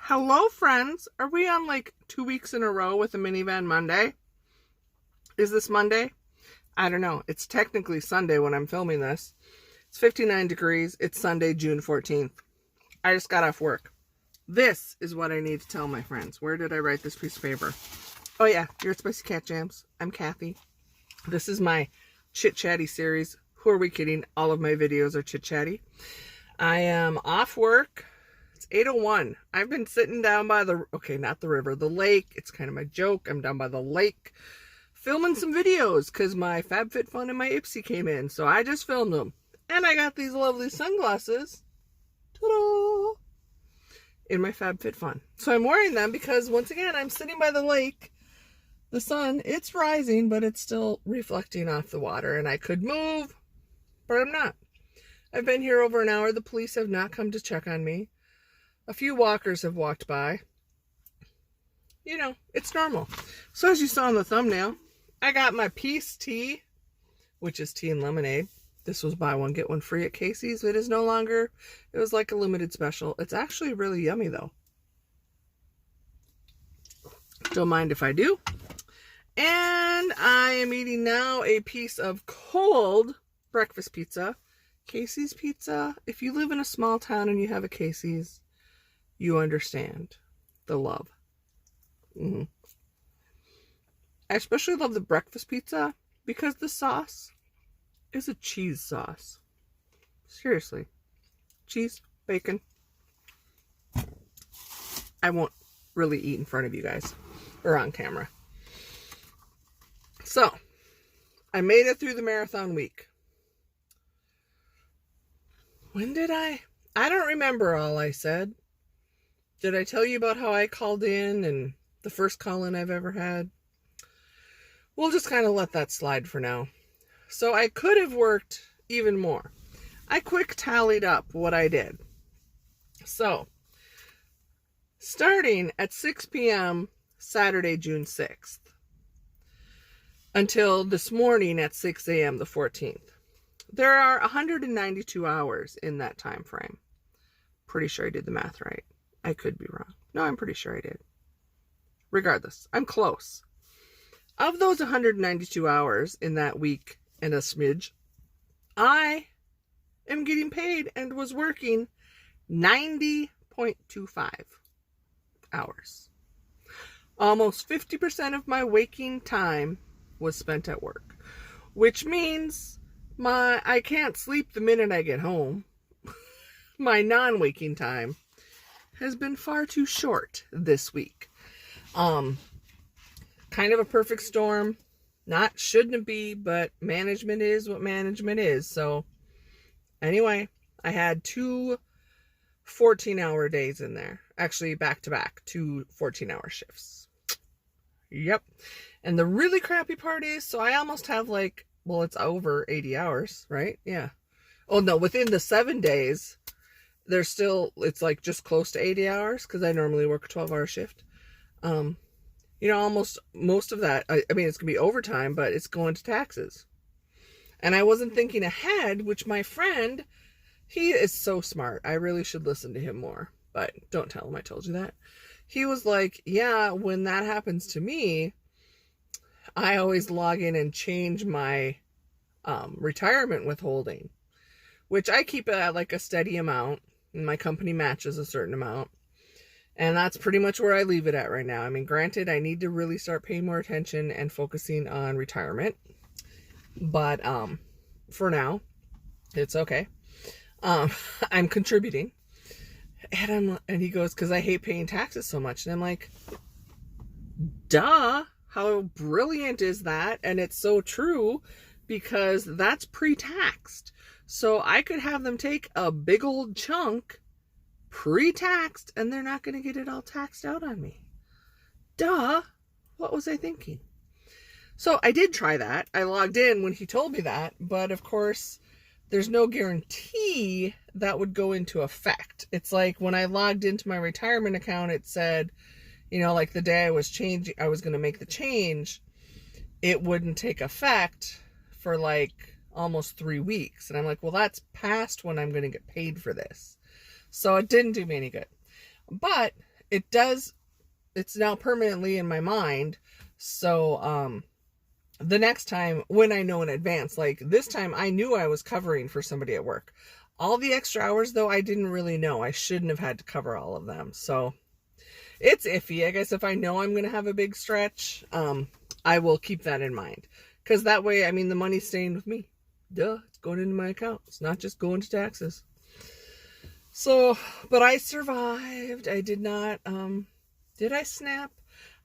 Hello, friends. Are we on like 2 weeks in a row with a MiniVan Monday? Is this Monday? I don't know. It's technically Sunday when I'm filming this. It's 59 degrees. It's Sunday, June 14th. I just got off work. This is what I need to tell my friends. Where did I write this piece of paper? Oh yeah, you're at Spicy Cat Jams. I'm Kathy. This is my chit chatty series. Who are we kidding? All of my videos are chit chatty. I am off work. It's 8:01. I've been sitting down by the, not the river, the lake. It's kind of my joke. I'm down by the lake filming some videos because my FabFitFun and my Ipsy came in. So I just filmed them. And I got these lovely sunglasses. Ta-da! In my FabFitFun. So I'm wearing them because, once again, I'm sitting by the lake. The sun, it's rising, but it's still reflecting off the water. And I could move, but I'm not. I've been here over an hour. The police have not come to check on me. A few walkers have walked by. You know, it's normal. So as you saw in the thumbnail, I got my Peace Tea, which is tea and lemonade. This was buy one, get one free at Casey's. It is no longer. It was like a limited special. It's actually really yummy though. Don't mind if I do. And I am eating now a piece of cold breakfast pizza. Casey's Pizza. If you live in a small town and you have a Casey's, you understand the love. I especially love the breakfast pizza because the sauce is a cheese sauce. Seriously. Cheese, bacon. I won't really eat in front of you guys or on camera. So, I made it through the marathon week. When did I don't remember all I said. Did I tell you about how I called in and the first call-in I've ever had? We'll just kind of let that slide for now. So I could have worked even more. I quick tallied up what I did. So, starting at 6 p.m. Saturday, June 6th, until this morning at 6 a.m. the 14th. There are 192 hours in that time frame. Pretty sure I did the math right. I could be wrong. No, I'm pretty sure I did. Regardless, I'm close. Of those 192 hours in that week and a smidge, I am getting paid and was working 90.25 hours. Almost 50% of my waking time was spent at work, which means I can't sleep the minute I get home. My non-waking time has been far too short this week. Kind of a perfect storm. Shouldn't be, but management is what management is. So anyway, I had two 14-hour days in there. Actually, back to back, two 14-hour shifts. Yep. And the really crappy part is, so I almost have it's over 80 hours, right? Yeah. Oh no, within the 7 days, it's like just close to 80 hours because I normally work a 12-hour shift. Almost most of that, I mean, it's going to be overtime, but it's going to taxes. And I wasn't thinking ahead, which my friend, he is so smart. I really should listen to him more, but don't tell him I told you that. He was like, yeah, when that happens to me, I always log in and change my retirement withholding, which I keep at like a steady amount, and my company matches a certain amount. And that's pretty much where I leave it at right now. I mean, granted, I need to really start paying more attention and focusing on retirement. But for now, it's okay. I'm contributing. And he goes, because I hate paying taxes so much. And I'm like, duh, how brilliant is that? And it's so true because that's pre-taxed. So I could have them take a big old chunk pre-taxed and they're not going to get it all taxed out on me. Duh. What was I thinking? So I did try that. I logged in when he told me that, but of course there's no guarantee that would go into effect. It's like when I logged into my retirement account, it said, like the day I was going to make the change, it wouldn't take effect for almost 3 weeks. And I'm like, well, that's past when I'm going to get paid for this. So it didn't do me any good. But it does, it's now permanently in my mind. So, the next time when I know in advance, like this time I knew I was covering for somebody at work. All the extra hours though, I didn't really know. I shouldn't have had to cover all of them. So it's iffy. I guess if I know I'm going to have a big stretch, I will keep that in mind. Because that way, I mean, the money's staying with me. Duh, it's going into my account. It's not just going to taxes. So, but I survived. I did not, did I snap?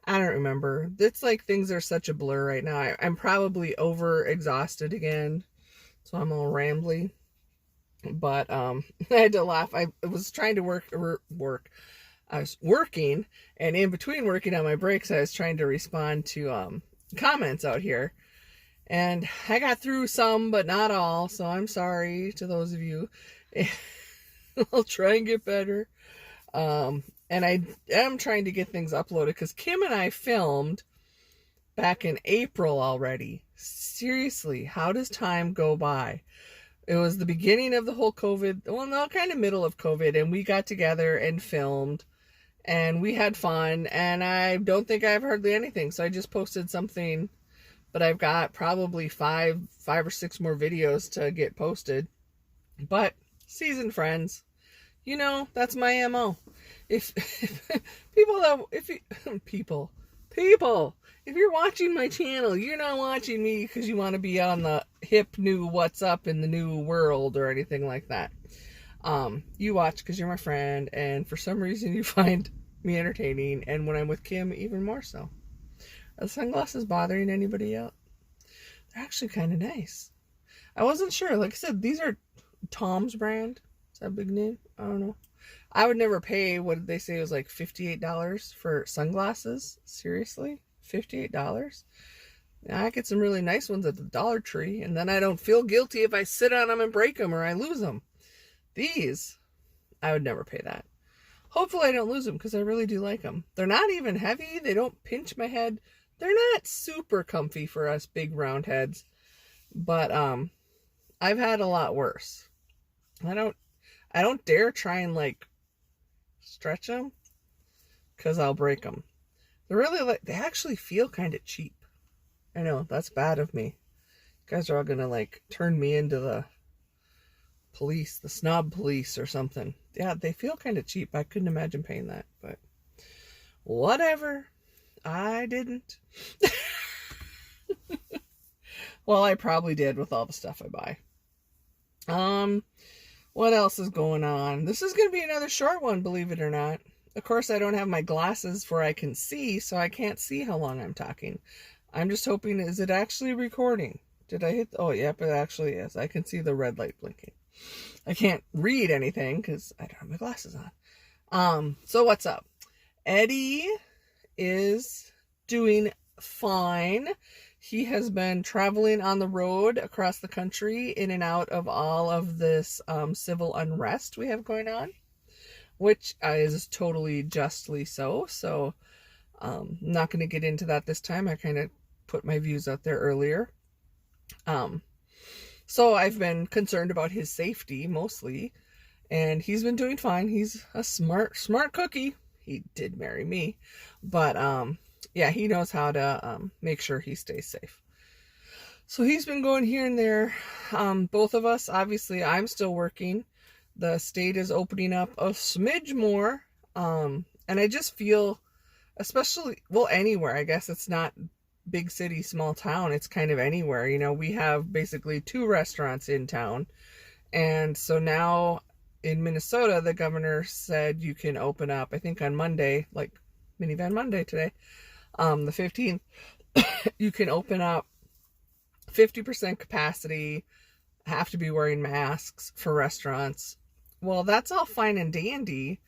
I don't remember. It's like things are such a blur right now. I'm probably over exhausted again. So I'm all rambly. But I had to laugh. I was trying to work. I was working, and in between working on my breaks, I was trying to respond to comments out here. And I got through some, but not all. So I'm sorry to those of you. I'll try and get better. And I am trying to get things uploaded because Kim and I filmed back in April already. Seriously, how does time go by? It was the beginning of the whole COVID, well, no, kind of middle of COVID, and we got together and filmed, and we had fun, and I don't think I've hardly anything, so I just posted something, but I've got probably five or six more videos to get posted. But seasoned friends, you know, that's my MO. If you're watching my channel, you're not watching me because you want to be on the hip new what's up in the new world or anything like that. You watch because you're my friend, and for some reason you find me entertaining, and when I'm with Kim, even more so. Are the sunglasses bothering anybody else? They're actually kind of nice. I wasn't sure. Like I said, these are Tom's brand. Is that a big name? I don't know. I would never pay, what did they say, it was like $58 for sunglasses? Seriously? $58? I get some really nice ones at the Dollar Tree, and then I don't feel guilty if I sit on them and break them or I lose them. These, I would never pay that. Hopefully I don't lose them because I really do like them. They're not even heavy. They don't pinch my head. They're not super comfy for us big round heads, but I've had a lot worse. I don't dare try and like stretch them because I'll break them. They're really they actually feel kind of cheap. I know, that's bad of me. You guys are all gonna like turn me into the police, the snob police or something. Yeah, they feel kind of cheap. I couldn't imagine paying that, but whatever. I didn't. Well, I probably did with all the stuff I buy. What else is going on? This is going to be another short one, believe it or not. Of course, I don't have my glasses where I can see, so I can't see how long I'm talking. I'm just hoping, is it actually recording? Did I hit? Oh, yep, it actually is. I can see the red light blinking. I can't read anything because I don't have my glasses on. So what's up? Eddie is doing fine. He has been traveling on the road across the country in and out of all of this civil unrest we have going on, which is totally justly so. So I'm not going to get into that this time. I kind of put my views out there earlier. So I've been concerned about his safety mostly, and he's been doing fine. He's a smart cookie. He did marry me, but yeah, he knows how to make sure he stays safe. So he's been going here and there. Both of us, obviously, I'm still working. The state is opening up a smidge more. And I just feel, especially, well, anywhere, I guess it's not big city, small town. It's kind of anywhere. You know, we have basically 2 restaurants in town. And so now in Minnesota, the governor said you can open up, I think on Monday, like MiniVan Monday today, the 15th, you can open up 50% capacity, have to be wearing masks for restaurants. Well, that's all fine and dandy,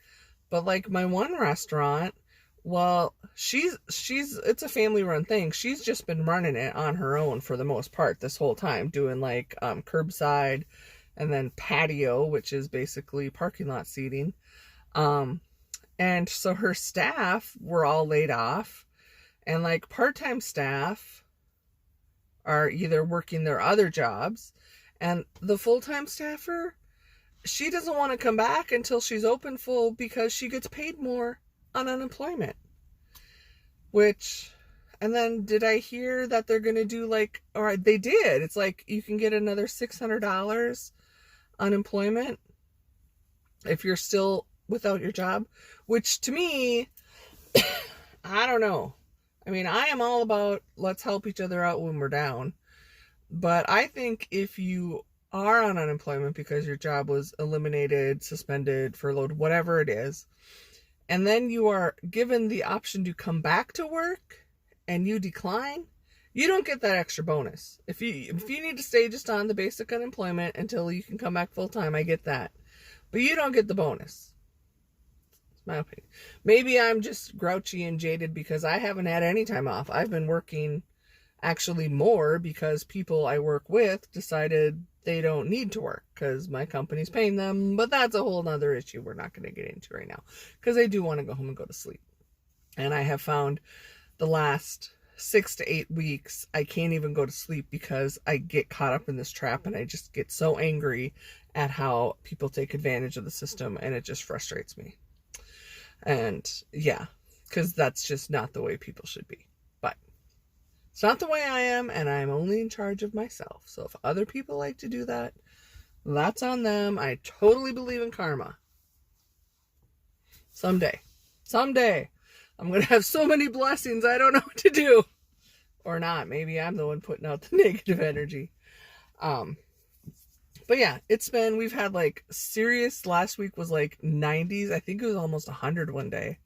but like my one restaurant, well, it's a family run thing. She's just been running it on her own for the most part this whole time, doing like curbside and then patio, which is basically parking lot seating. And so her staff were all laid off, and like part-time staff are either working their other jobs, and the full-time staffer, she doesn't want to come back until she's open full because she gets paid more. on unemployment. Which, and then did I hear that they're going to do like, or they did. It's like you can get another $600 unemployment if you're still without your job, which to me, I don't know. I mean, I am all about let's help each other out when we're down. But I think if you are on unemployment because your job was eliminated, suspended, furloughed, whatever it is, and then you are given the option to come back to work and you decline, you don't get that extra bonus. If you need to stay just on the basic unemployment until you can come back full time, I get that. But you don't get the bonus. It's my opinion. Maybe I'm just grouchy and jaded because I haven't had any time off. I've been working actually more because people I work with decided they don't need to work because my company's paying them. But that's a whole nother issue we're not going to get into right now because I do want to go home and go to sleep. And I have found the last 6 to 8 weeks, I can't even go to sleep because I get caught up in this trap and I just get so angry at how people take advantage of the system and it just frustrates me. And yeah, because that's just not the way people should be. But it's not the way I am, and I'm only in charge of myself. So if other people like to do that, that's on them. I totally believe in karma. Someday, I'm going to have so many blessings, I don't know what to do. Or not. Maybe I'm the one putting out the negative energy. But yeah, we've had like serious, last week was like 90s. I think it was almost 100 one day.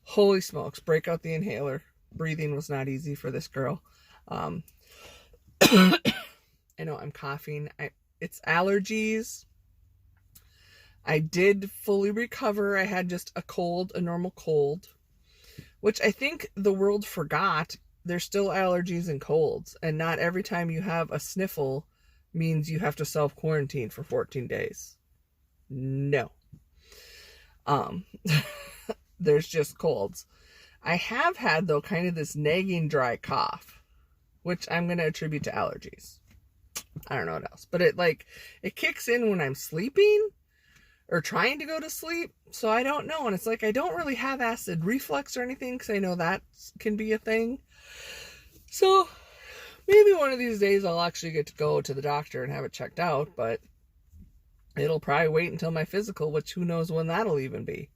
Holy smokes, break out the inhaler. Breathing was not easy for this girl. I know I'm coughing. It's allergies. I did fully recover. I had just a normal cold, which I think the world forgot. There's still allergies and colds, and not every time you have a sniffle means you have to self-quarantine for 14 days. No. There's just colds. I have had, though, kind of this nagging dry cough, which I'm going to attribute to allergies. I don't know what else. But it kicks in when I'm sleeping or trying to go to sleep. So I don't know. And it's like I don't really have acid reflux or anything because I know that can be a thing. So maybe one of these days I'll actually get to go to the doctor and have it checked out. But it'll probably wait until my physical, which who knows when that'll even be.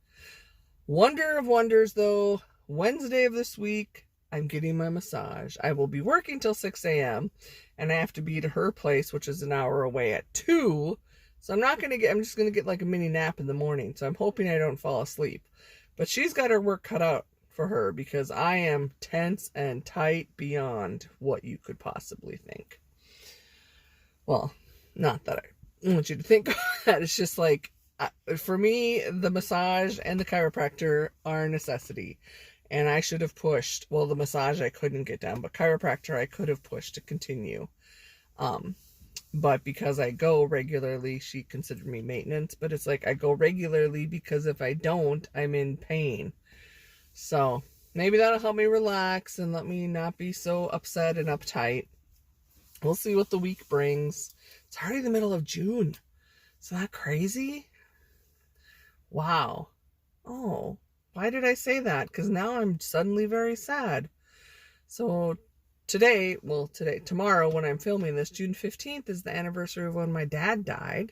Wonder of wonders, though. Wednesday of this week, I'm getting my massage. I will be working till 6 a.m. and I have to be to her place, which is an hour away at 2. So I'm just going to get like a mini nap in the morning. So I'm hoping I don't fall asleep. But she's got her work cut out for her because I am tense and tight beyond what you could possibly think. Well, not that I want you to think that. It's just like, for me, the massage and the chiropractor are a necessity. And I should have pushed. Well, the massage I couldn't get done, but chiropractor I could have pushed to continue. But because I go regularly, she considered me maintenance. But it's like I go regularly because if I don't, I'm in pain. So maybe that'll help me relax and let me not be so upset and uptight. We'll see what the week brings. It's already the middle of June. Isn't that crazy? Wow. Oh. Why did I say that? Because now I'm suddenly very sad. So tomorrow when I'm filming this, June 15th is the anniversary of when my dad died.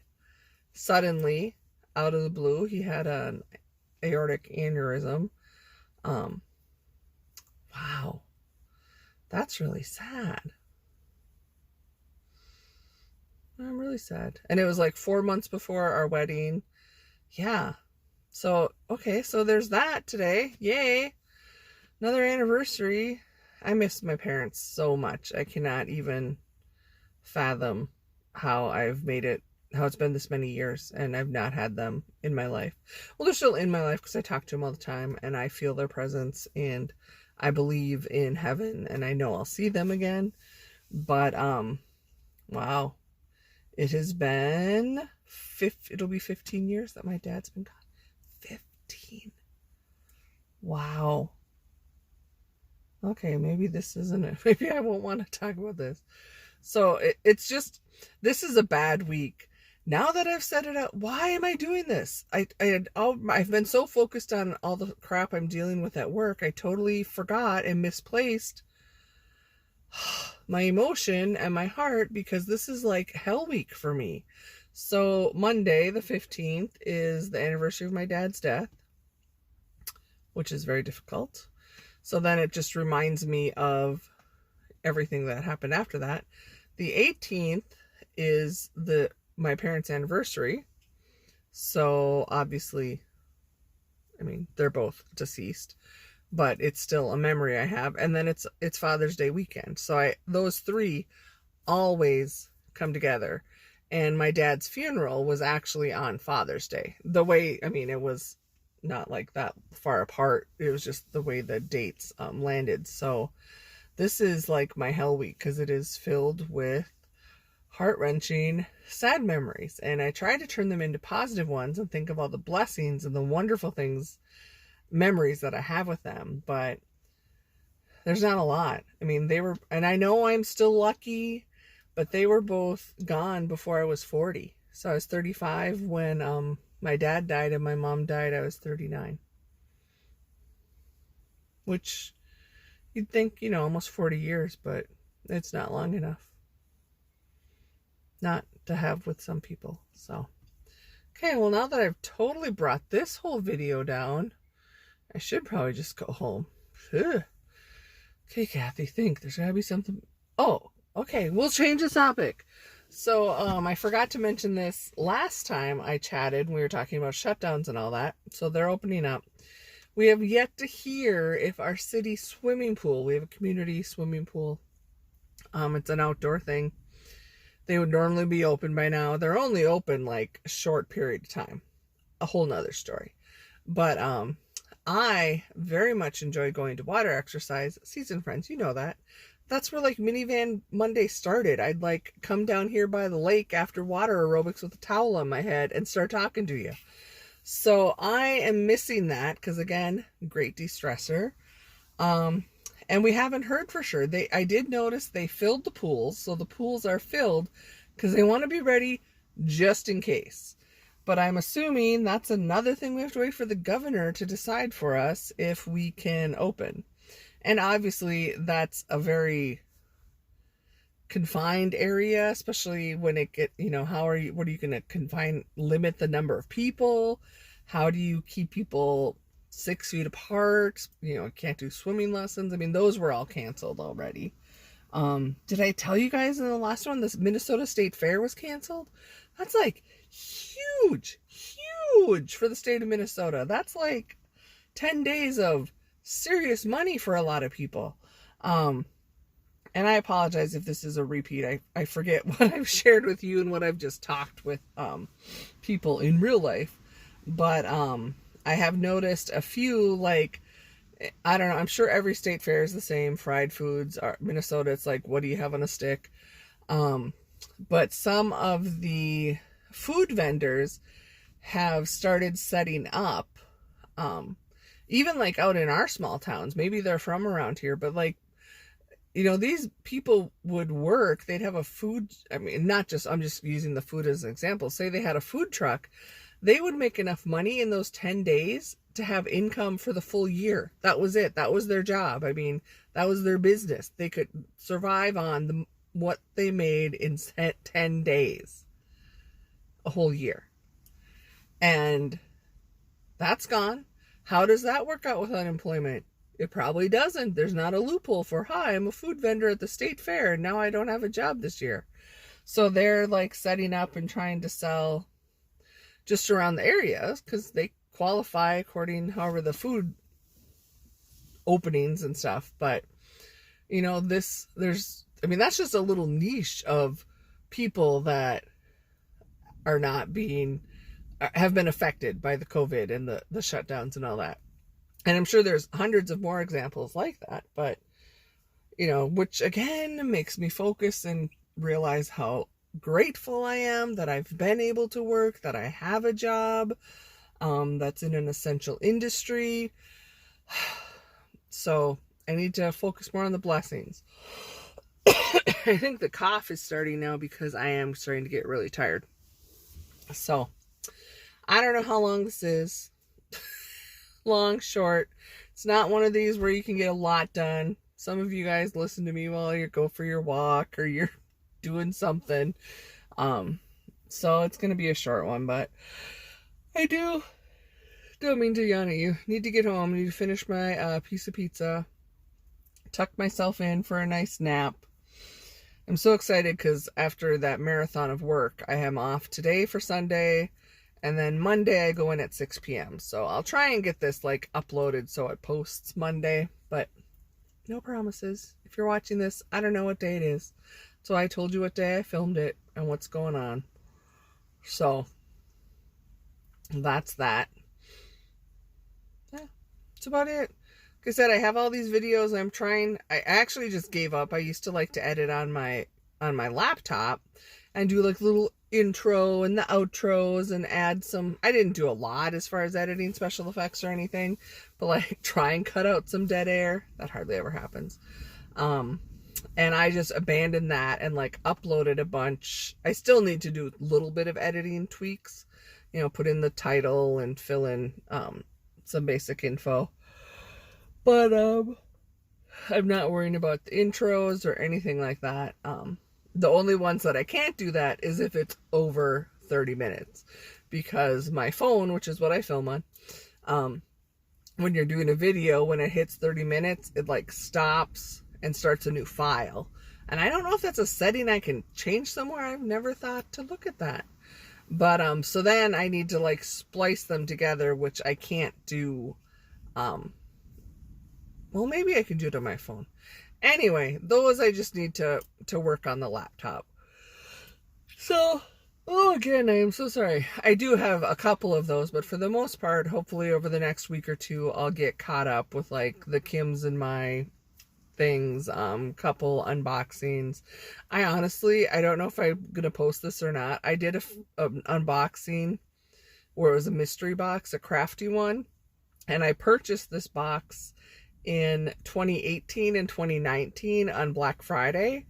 Suddenly, out of the blue, he had an aortic aneurysm. Wow. That's really sad. I'm really sad. And it was like 4 months before our wedding. Yeah. So, okay, so there's that today. Yay. Another anniversary. I miss my parents so much. I cannot even fathom how it's been this many years and I've not had them in my life. Well, they're still in my life because I talk to them all the time and I feel their presence and I believe in heaven and I know I'll see them again. But, wow. It has been, it'll be 15 years that my dad's been gone. 15. Wow. Okay, maybe this isn't it. Maybe I won't want to talk about this. So it's just, this is a bad week. now that I've said it out, why am I doing this? I've been so focused on all the crap I'm dealing with at work, I totally forgot and misplaced my emotion and my heart, because this is like hell week for me. So Monday, the 15th, is the anniversary of my dad's death, which is very difficult. So then it just reminds me of everything that happened after that. The 18th is my parents' anniversary. So obviously, I mean, they're both deceased, but it's still a memory I have. And then it's Father's Day weekend. So those three always come together. And my dad's funeral was actually on Father's Day. It was not like that far apart. It was just the way the dates landed. So this is like my hell week, because it is filled with heart-wrenching, sad memories. And I try to turn them into positive ones and think of all the blessings and the wonderful things, memories that I have with them. But there's not a lot. I mean, and I know I'm still lucky, but they were both gone before I was 40. So I was 35 when my dad died, and my mom died. I was 39. Which you'd think, almost 40 years, but it's not long enough. Not to have with some people. So, okay, well, now that I've totally brought this whole video down, I should probably just go home. Ugh. Okay, Kathy, think. There's gotta be something. Oh, okay, we'll change the topic. So, I forgot to mention this last time I chatted. We were talking about shutdowns and all that. So they're opening up. We have yet to hear if our city swimming pool, we have a community swimming pool. It's an outdoor thing. They would normally be open by now. They're only open like a short period of time. A whole nother story. But, I very much enjoy going to water exercise. Season friends, you know that. That's where like MiniVan Monday started. I'd like come down here by the lake after water aerobics with a towel on my head and start talking to you. So I am missing that, because again, great de-stressor. And we haven't heard for sure. I did notice they filled the pools. So the pools are filled because they want to be ready just in case. But I'm assuming that's another thing we have to wait for the governor to decide for us if we can open. And obviously that's a very confined area, especially when it what are you going to limit the number of people? How do you keep people 6 feet apart? Can't do swimming lessons. I mean, those were all canceled already. Did I tell you guys in the last one, this Minnesota State Fair was canceled? That's like huge for the state of Minnesota. That's like 10 days of serious money for a lot of people. And I apologize if this is a repeat. I forget what I've shared with you and what I've just talked with people in real life. But I have noticed a few, like, I don't know, I'm sure every state fair is the same. Fried foods. Minnesota, it's like, what do you have on a stick? But some of the food vendors have started setting up, even like out in our small towns. Maybe they're from around here, but like, these people would work. They'd have a food, I'm just using the food as an example. Say they had a food truck. They would make enough money in those 10 days to have income for the full year. That was it. That was their job. I mean, that was their business. They could survive on what they made in 10 days, a whole year. And that's gone. How does that work out with unemployment? It probably doesn't. There's not a loophole for, hi, I'm a food vendor at the state fair, and now I don't have a job this year. So they're like setting up and trying to sell just around the areas, because they qualify according, however, the food openings and stuff. But, that's just a little niche of people that are have been affected by the COVID and the shutdowns and all that. And I'm sure there's hundreds of more examples like that, but, which again makes me focus and realize how grateful I am that I've been able to work, that I have a job that's in an essential industry. So I need to focus more on the blessings. I think the cough is starting now because I am starting to get really tired. So, I don't know how long this is. Long, short. It's not one of these where you can get a lot done. Some of you guys listen to me while you go for your walk or you're doing something. So it's going to be a short one, but I don't mean to yawn at you. Need to get home. Need to finish my piece of pizza. Tuck myself in for a nice nap. I'm so excited because after that marathon of work, I am off today for Sunday. And then Monday I go in at 6 p.m. So I'll try and get this like uploaded so it posts Monday, but no promises. If you're watching this, I don't know what day it is. So I told you what day I filmed it and what's going on. So that's that. Yeah, that's about it. Like I said, I have all these videos I actually just gave up. I used to like to edit on my laptop and do like little intro and the outros and add some. I didn't do a lot as far as editing special effects or anything, but like try and cut out some dead air. That hardly ever happens. And I just abandoned that and like uploaded a bunch. I still need to do a little bit of editing tweaks, put in the title and fill in some basic info. But I'm not worrying about the intros or anything like that. The only ones that I can't do that is if it's over 30 minutes. Because my phone, which is what I film on, when you're doing a video, when it hits 30 minutes, it like stops and starts a new file. And I don't know if that's a setting I can change somewhere. I've never thought to look at that. But so then I need to like splice them together, which I can't do. Well, maybe I can do it on my phone. Anyway, those I just need to work on the laptop. So, again, I am so sorry. I do have a couple of those, but for the most part, hopefully over the next week or two, I'll get caught up with like the Kim's and my things, couple unboxings. I don't know if I'm gonna post this or not. I did an unboxing where it was a mystery box, a crafty one, and I purchased this box in 2018 and 2019 on Black Friday,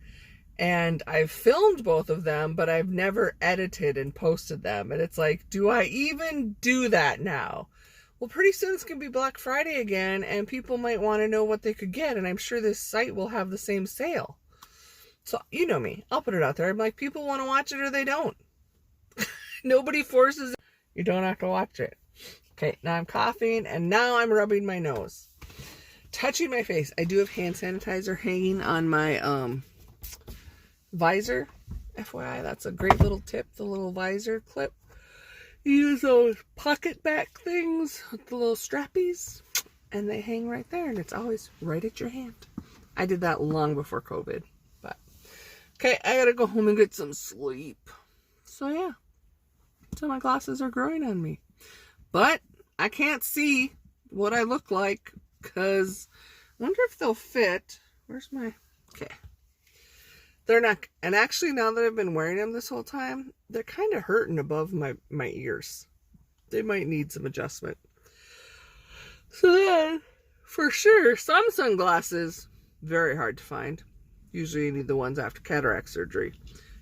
and I've filmed both of them, but I've never edited and posted them. And it's like, do I even do that now? Well, pretty soon it's going to be Black Friday again, and people might want to know what they could get, and I'm sure this site will have the same sale. So, you know me. I'll put it out there. I'm like, people want to watch it or they don't. Nobody forces it. You don't have to watch it. Okay, now I'm coughing, and now I'm rubbing my nose. Touching my face. I do have hand sanitizer hanging on my visor. FYI, that's a great little tip, the little visor clip. Use those pocket back things with the little strappies, and they hang right there, and it's always right at your hand. I did that long before COVID, but okay, I gotta go home and get some sleep. So yeah, so my glasses are growing on me, but I can't see what I look like because I wonder if they'll fit. Where's my, okay. They're not, and actually now that I've been wearing them this whole time, they're kind of hurting above my ears. They might need some adjustment. So then, for sure, some sunglasses, very hard to find. Usually you need the ones after cataract surgery.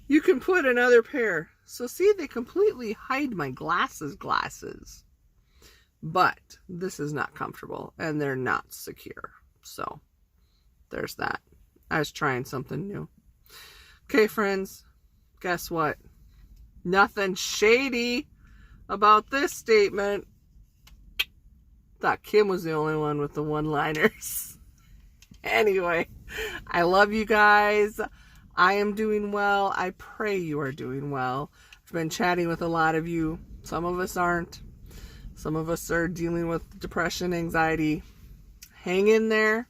You can put another pair. So see, they completely hide my glasses. But this is not comfortable, and they're not secure. So, there's that. I was trying something new. Okay, friends, guess what? Nothing shady about this statement. Thought Kim was the only one with the one-liners. Anyway, I love you guys. I am doing well. I pray you are doing well. I've been chatting with a lot of you. Some of us aren't. Some of us are dealing with depression, anxiety. Hang in there.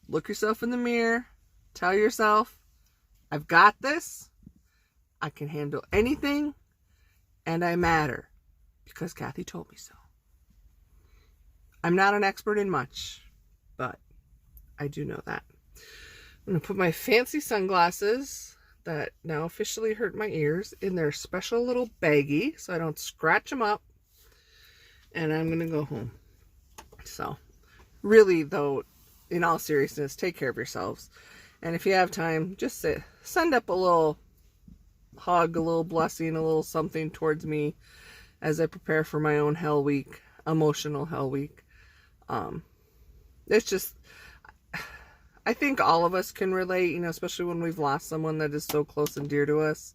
Look yourself in the mirror. Tell yourself, I've got this. I can handle anything. And I matter. Because Kathy told me so. I'm not an expert in much. But I do know that. I'm going to put my fancy sunglasses that now officially hurt my ears in their special little baggie so I don't scratch them up. And I'm going to go home. So, really, though, in all seriousness, take care of yourselves. And if you have time, just send up a little hug, a little blessing, a little something towards me as I prepare for my own hell week, emotional hell week. It's just, I think all of us can relate, you know, especially when we've lost someone that is so close and dear to us.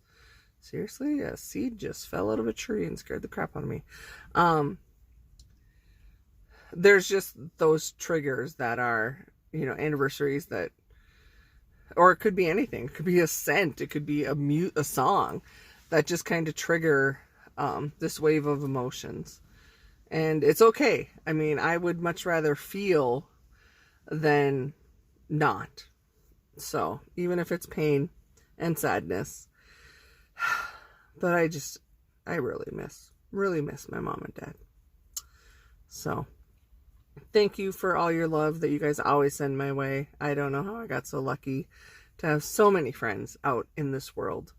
Seriously, a seed just fell out of a tree and scared the crap out of me. There's just those triggers that are, you know, anniversaries that, or it could be anything. It could be a scent. It could be a song that just kind of trigger this wave of emotions. And it's okay. I mean, I would much rather feel than not. So, even if it's pain and sadness. But I really miss my mom and dad. So, thank you for all your love that you guys always send my way. I don't know how I got so lucky to have so many friends out in this world.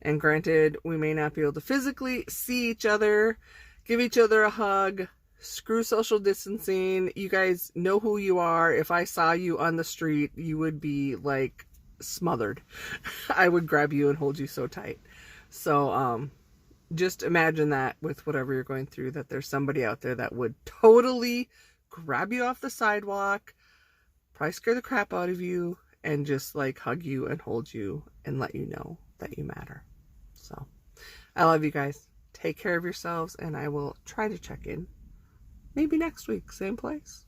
And granted, we may not be able to physically see each other, give each other a hug, screw social distancing. You guys know who you are. If I saw you on the street, you would be like smothered. I would grab you and hold you so tight. So, just imagine that with whatever you're going through, that there's somebody out there that would totally grab you off the sidewalk, probably scare the crap out of you, and just like hug you and hold you and let you know that you matter. So, I love you guys. Take care of yourselves, and I will try to check in maybe next week, same place.